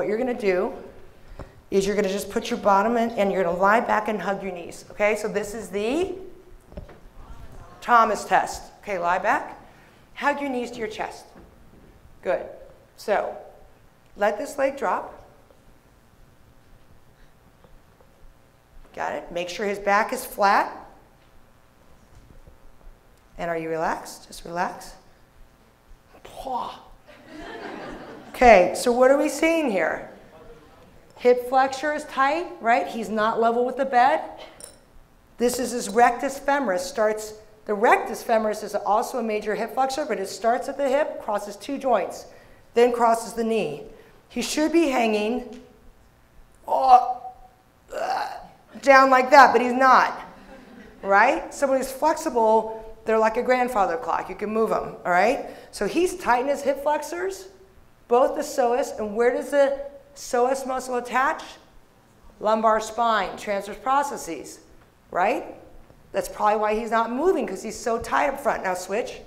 you're going to do is you're going to just put your bottom in and you're going to lie back and hug your knees. Okay, so this is the Thomas test. Okay, lie back. Hug your knees to your chest. Good. So let this leg drop. Got it? Make sure his back is flat. And are you relaxed? Just relax. Okay, so what are we seeing here? Hip flexor is tight, right? He's not level with the bed. This is his rectus femoris. The rectus femoris is also a major hip flexor, but it starts at the hip, crosses two joints, then crosses the knee. He should be hanging down like that, but he's not, right? So when he's flexible, they're like a grandfather clock. You can move them, all right? So he's tight in his hip flexors, both the psoas, and where does the psoas muscle attach? Lumbar spine, transverse processes, right? That's probably why he's not moving, because he's so tight up front. Now switch.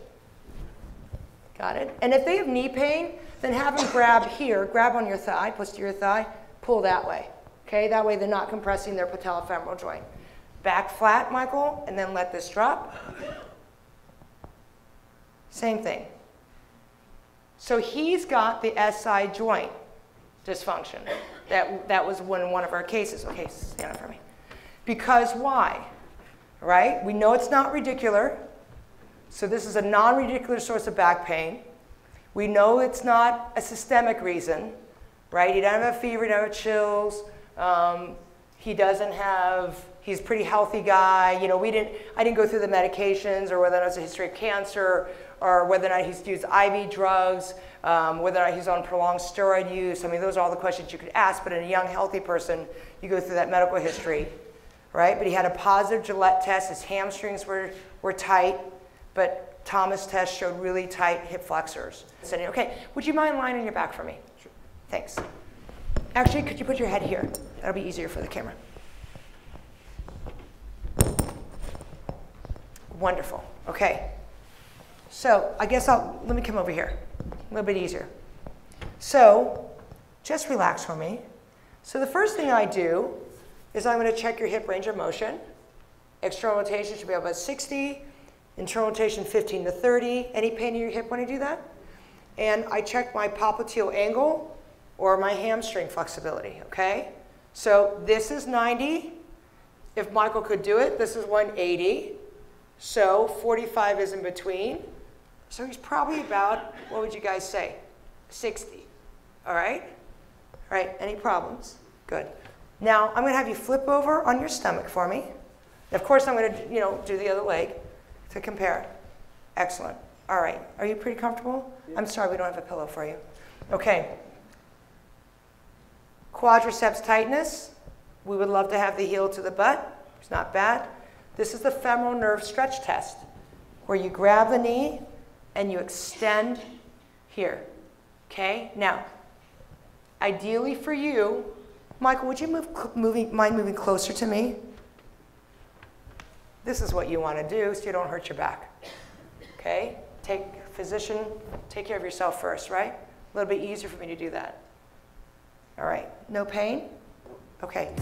Got it? And if they have knee pain, then have them grab here, grab on your thigh, posterior thigh, pull that way. Okay, that way they're not compressing their patellofemoral joint. Back flat, Michael, and then let this drop. Same thing. So he's got the SI joint dysfunction. That was one of our cases. Okay, stand up for me. Because why? Right? We know it's not radicular. So this is a non-radicular source of back pain. We know it's not a systemic reason. Right? He doesn't have a fever, he doesn't have chills. He's a pretty healthy guy. You know, I didn't go through the medications or whether or not it's a history of cancer or whether or not he's used IV drugs, whether or not he's on prolonged steroid use. I mean, those are all the questions you could ask, but in a young, healthy person, you go through that medical history, right? But he had a positive Gillette test. His hamstrings were tight, but Thomas test showed really tight hip flexors. Okay, would you mind lying on your back for me? Sure. Thanks. Actually, could you put your head here? That'll be easier for the camera. Wonderful. Okay. So I guess let me come over here. A little bit easier. So just relax for me. So the first thing I do is I'm going to check your hip range of motion. External rotation should be about 60. Internal rotation 15 to 30. Any pain in your hip when I do that? And I check my popliteal angle or my hamstring flexibility, okay? So this is 90. If Michael could do it, this is 180. So 45 is in between. So he's probably about, what would you guys say? 60, all right? All right, any problems? Good. Now I'm gonna have you flip over on your stomach for me. Of course I'm gonna, do the other leg to compare. Excellent. All right, are you pretty comfortable? Yeah. I'm sorry we don't have a pillow for you. Okay. Quadriceps tightness. We would love to have the heel to the butt. It's not bad. This is the femoral nerve stretch test, where you grab the knee and you extend here. Okay? Now, ideally for you, Michael, would you mind moving closer to me? This is what you want to do so you don't hurt your back. Okay? Physician, take care of yourself first, right? A little bit easier for me to do that. All right. No pain? Okay.